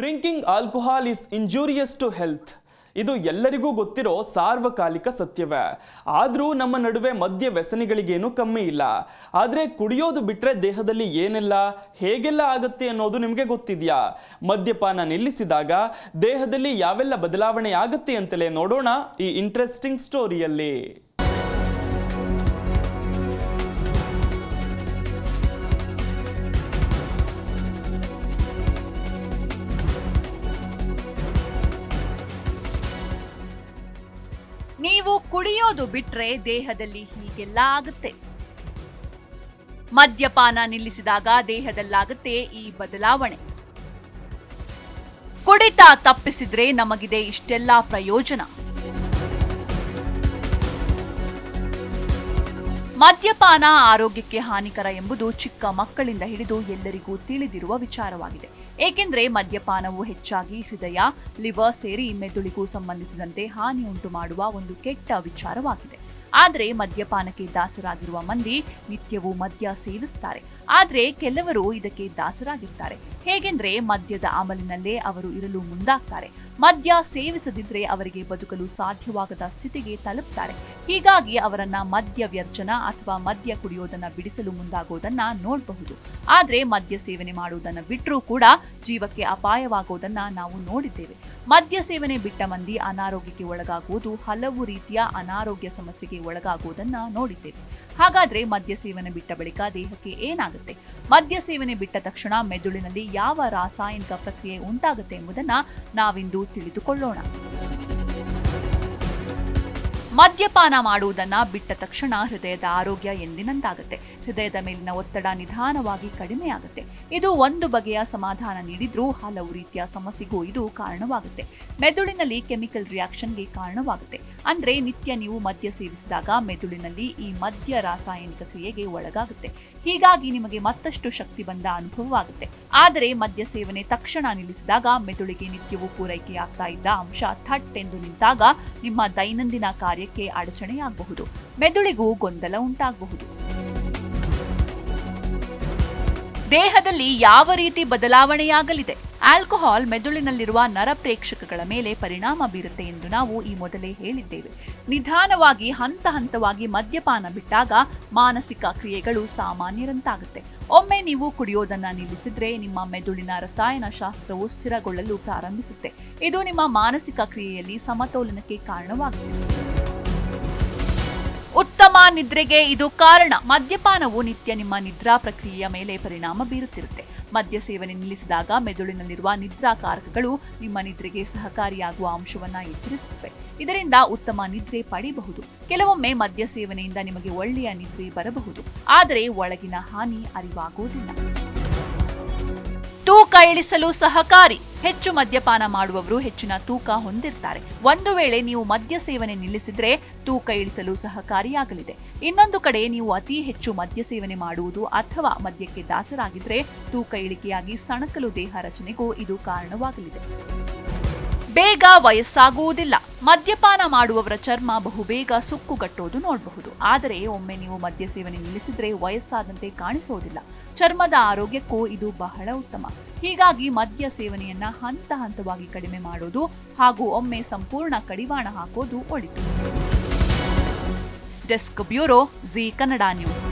Drinking alcohol is injurious to health. ಇದು ಎಲ್ಲರಿಗೂ ಗೊತ್ತಿರೋ ಸಾರ್ವಕಾಲಿಕ ಸತ್ಯವೇ. ಆದರೂ ನಮ್ಮ ನಡುವೆ ಮದ್ಯ ವ್ಯಸನಿಗಳಿಗೇನು ಕಮ್ಮಿ ಇಲ್ಲ. ಆದರೆ ಕುಡಿಯೋದು ಬಿಟ್ಟರೆ ದೇಹದಲ್ಲಿ ಏನೆಲ್ಲ ಹೇಗೆಲ್ಲ ಆಗುತ್ತೆ ಅನ್ನೋದು ನಿಮಗೆ ಗೊತ್ತಿದೆಯಾ? ಮದ್ಯಪಾನ ನಿಲ್ಲಿಸಿದಾಗ ದೇಹದಲ್ಲಿ ಯಾವೆಲ್ಲ ಬದಲಾವಣೆ ಆಗುತ್ತೆ ಅಂತಲೇ ನೋಡೋಣ ಈ ಇಂಟ್ರೆಸ್ಟಿಂಗ್ ಸ್ಟೋರಿಯಲ್ಲಿ. ನೀವು ಕುಡಿಯೋದು ಬಿಟ್ರೆ ದೇಹದಲ್ಲಿ ಹೀಗೆಲ್ಲ ಆಗುತ್ತೆ. ಮದ್ಯಪಾನ ನಿಲ್ಲಿಸಿದಾಗ ದೇಹದಲ್ಲಾಗುತ್ತೆ ಈ ಬದಲಾವಣೆ. ಕುಡಿತ ತಪ್ಪಿಸಿದ್ರೆ ನಮಗಿದೆ ಇಷ್ಟೆಲ್ಲ ಪ್ರಯೋಜನ. ಮದ್ಯಪಾನ ಆರೋಗ್ಯಕ್ಕೆ ಹಾನಿಕರ ಎಂಬುದು ಚಿಕ್ಕ ಮಕ್ಕಳಿಂದ ಹಿಡಿದು ಎಲ್ಲರಿಗೂ ತಿಳಿದಿರುವ ವಿಚಾರವಾಗಿದೆ. ಏಕೆಂದರೆ ಮದ್ಯಪಾನವು ಹೆಚ್ಚಾಗಿ ಹೃದಯ, ಲಿವರ್ ಸೇರಿ ಮೆದುಳಿಗೂ ಸಂಬಂಧಿಸಿದಂತೆ ಹಾನಿ ಉಂಟು ಮಾಡುವ ಒಂದು ಕೆಟ್ಟ ವಿಚಾರವಾಗಿದೆ. ಆದರೆ ಮದ್ಯಪಾನಕ್ಕೆ ದಾಸರಾಗಿರುವ ಮಂದಿ ನಿತ್ಯವೂ ಮದ್ಯ ಸೇವಿಸುತ್ತಾರೆ. ಆದರೆ ಕೆಲವರು ಇದಕ್ಕೆ ದಾಸರಾಗಿರ್ತಾರೆ. ಹೇಗೆಂದ್ರೆ ಮದ್ಯದ ಅಮಲಿನಲ್ಲೇ ಅವರು ಇರಲು ಮುಂದಾಗ್ತಾರೆ. ಮದ್ಯ ಸೇವಿಸದಿದ್ರೆ ಅವರಿಗೆ ಬದುಕಲು ಸಾಧ್ಯವಾಗದ ಸ್ಥಿತಿಗೆ ತಲುಪ್ತಾರೆ. ಹೀಗಾಗಿ ಅವರನ್ನ ಮದ್ಯ ವ್ಯರ್ಜನ ಅಥವಾ ಮದ್ಯ ಕುಡಿಯೋದನ್ನ ಬಿಡಿಸಲು ಮುಂದಾಗೋದನ್ನ ನೋಡಬಹುದು. ಆದ್ರೆ ಮದ್ಯ ಸೇವನೆ ಮಾಡುವುದನ್ನ ಬಿಟ್ಟರೂ ಕೂಡ ಜೀವಕ್ಕೆ ಅಪಾಯವಾಗೋದನ್ನ ನಾವು ನೋಡಿದ್ದೇವೆ. ಮದ್ಯ ಸೇವನೆ ಬಿಟ್ಟ ಮಂದಿ ಅನಾರೋಗ್ಯಕ್ಕೆ ಒಳಗಾಗುವುದು, ಹಲವು ರೀತಿಯ ಅನಾರೋಗ್ಯ ಸಮಸ್ಯೆಗೆ ಒಳಗಾಗುವುದನ್ನ ನೋಡಿದ್ದೇವೆ. ಹಾಗಾದ್ರೆ ಮದ್ಯ ಸೇವನೆ ಬಿಟ್ಟ ಬಳಿಕ ದೇಹಕ್ಕೆ ಏನಾಗುತ್ತೆ? ಮದ್ಯ ಸೇವನೆ ಬಿಟ್ಟ ತಕ್ಷಣ ಮೆದುಳಿನಲ್ಲಿ ಯಾವ ರಾಸಾಯನಿಕ ಪ್ರಕ್ರಿಯೆ ಉಂಟಾಗುತ್ತೆ ಎಂಬುದನ್ನ ನಾವಿಂದು ತಿಳಿದುಕೊಳ್ಳೋಣ. ಮದ್ಯಪಾನ ಮಾಡುವುದನ್ನ ಬಿಟ್ಟ ತಕ್ಷಣ ಹೃದಯದ ಆರೋಗ್ಯ ಎಂದಿನಂತಾಗುತ್ತೆ. ಹೃದಯದ ಮೇಲಿನ ಒತ್ತಡ ನಿಧಾನವಾಗಿ ಕಡಿಮೆಯಾಗುತ್ತೆ. ಇದು ಒಂದು ಬಗೆಯ ಸಮಾಧಾನ ನೀಡಿದ್ರೂ ಹಲವು ರೀತಿಯ ಸಮಸ್ಯೆಗೂ ಇದು ಕಾರಣವಾಗುತ್ತೆ. ಮೆದುಳಿನಲ್ಲಿ ಕೆಮಿಕಲ್ ರಿಯಾಕ್ಷನ್ಗೆ ಕಾರಣವಾಗುತ್ತೆ. ಅಂದ್ರೆ ನಿತ್ಯ ನೀವು ಮದ್ಯ ಸೇವಿಸಿದಾಗ ಮೆದುಳಿನಲ್ಲಿ ಈ ಮದ್ಯ ರಾಸಾಯನಿಕ ಕ್ರಿಯೆಗೆ ಒಳಗಾಗುತ್ತೆ. ಹೀಗಾಗಿ ನಿಮಗೆ ಮತ್ತಷ್ಟು ಶಕ್ತಿ ಬಂದ ಅನುಭವವಾಗುತ್ತೆ. ಆದರೆ ಮದ್ಯ ಸೇವನೆ ತಕ್ಷಣ ನಿಲ್ಲಿಸಿದಾಗ ಮೆದುಳಿಗೆ ನಿತ್ಯವೂ ಪೂರೈಕೆಯಾಗ್ತಾ ಇದ್ದ ಅಂಶ ಥಟ್ ಎಂದು ನಿಂತಾಗ ನಿಮ್ಮ ದೈನಂದಿನ ಕಾರ್ಯಕ್ಕೆ ಅಡಚಣೆಯಾಗಬಹುದು. ಮೆದುಳಿಗೂ ಗೊಂದಲ ಉಂಟಾಗಬಹುದು. ದೇಹದಲ್ಲಿ ಯಾವ ರೀತಿ ಬದಲಾವಣೆಯಾಗಲಿದೆ? ಆಲ್ಕೋಹಾಲ್ ಮೆದುಳಿನಲ್ಲಿರುವ ನರಪ್ರೇಕ್ಷಕಗಳ ಮೇಲೆ ಪರಿಣಾಮ ಬೀರುತ್ತೆ ಎಂದು ನಾವು ಈ ಮೊದಲೇ ಹೇಳಿದ್ದೇವೆ. ನಿಧಾನವಾಗಿ ಹಂತ ಹಂತವಾಗಿ ಮದ್ಯಪಾನ ಬಿಟ್ಟಾಗ ಮಾನಸಿಕ ಕ್ರಿಯೆಗಳು ಸಾಮಾನ್ಯರಂತಾಗುತ್ತೆ. ಒಮ್ಮೆ ನೀವು ಕುಡಿಯೋದನ್ನ ನಿಲ್ಲಿಸಿದ್ರೆ ನಿಮ್ಮ ಮೆದುಳಿನ ರಸಾಯನಶಾಸ್ತ್ರವು ಸ್ಥಿರಗೊಳ್ಳಲು ಪ್ರಾರಂಭಿಸುತ್ತೆ. ಇದು ನಿಮ್ಮ ಮಾನಸಿಕ ಕ್ರಿಯೆಯಲ್ಲಿ ಸಮತೋಲನಕ್ಕೆ ಕಾರಣವಾಗುತ್ತೆ. ಉತ್ತಮ ನಿದ್ರೆಗೆ ಇದು ಕಾರಣ. ಮದ್ಯಪಾನವು ನಿತ್ಯ ನಿಮ್ಮ ನಿದ್ರಾ ಪ್ರಕ್ರಿಯೆಯ ಮೇಲೆ ಪರಿಣಾಮ ಬೀರುತ್ತಿರುತ್ತೆ. ಮದ್ಯ ಸೇವನೆ ನಿಲ್ಲಿಸಿದಾಗ ಮೆದುಳಿನಲ್ಲಿರುವ ನಿದ್ರಾಕಾರಕಗಳು ನಿಮ್ಮ ನಿದ್ರೆಗೆ ಸಹಕಾರಿಯಾಗುವ ಅಂಶವನ್ನ ಎಚ್ಚರಿಸುತ್ತವೆ. ಇದರಿಂದ ಉತ್ತಮ ನಿದ್ರೆ ಪಡೆಯಬಹುದು. ಕೆಲವೊಮ್ಮೆ ಮದ್ಯ ಸೇವನೆಯಿಂದ ನಿಮಗೆ ಒಳ್ಳೆಯ ನಿದ್ರೆ ಬರಬಹುದು, ಆದರೆ ಒಳಗಿನ ಹಾನಿ ಅರಿವಾಗುವುದಿಲ್ಲ. ತೂಕ ಇಳಿಸಲು ಸಹಕಾರಿ. ಹೆಚ್ಚು ಮದ್ಯಪಾನ ಮಾಡುವವರು ಹೆಚ್ಚಿನ ತೂಕ ಹೊಂದಿರ್ತಾರೆ. ಒಂದು ವೇಳೆ ನೀವು ಮದ್ಯ ಸೇವನೆ ನಿಲ್ಲಿಸಿದ್ರೆ ತೂಕ ಇಳಿಸಲು ಸಹಕಾರಿಯಾಗಲಿದೆ. ಇನ್ನೊಂದು ಕಡೆ ನೀವು ಅತಿ ಹೆಚ್ಚು ಮದ್ಯ ಸೇವನೆ ಮಾಡುವುದು ಅಥವಾ ಮದ್ಯಕ್ಕೆ ದಾಸರಾಗಿದ್ರೆ ತೂಕ ಇಳಿಕೆಯಾಗಿ ಸಣಕಲು ದೇಹ ರಚನೆಗೂ ಇದು ಕಾರಣವಾಗಲಿದೆ. ಬೇಗ ವಯಸ್ಸಾಗುವುದಿಲ್ಲ. ಮದ್ಯಪಾನ ಮಾಡುವವರ ಚರ್ಮ ಬಹುಬೇಗ ಸುಕ್ಕುಗಟ್ಟೋದು ನೋಡಬಹುದು. ಆದರೆ ಒಮ್ಮೆ ನೀವು ಮದ್ಯ ಸೇವನೆ ನಿಲ್ಲಿಸಿದ್ರೆ ವಯಸ್ಸಾದಂತೆ ಕಾಣಿಸೋದಿಲ್ಲ. ಚರ್ಮದ ಆರೋಗ್ಯಕ್ಕೂ ಇದು ಬಹಳ ಉತ್ತಮ. ಹೀಗಾಗಿ ಮದ್ಯ ಸೇವನೆಯನ್ನ ಹಂತ ಹಂತವಾಗಿ ಕಡಿಮೆ ಮಾಡೋದು ಹಾಗೂ ಒಮ್ಮೆ ಸಂಪೂರ್ಣ ಕಡಿವಾಣ ಹಾಕೋದು ಒಳಿತು. Desk bureau, G Kannada news.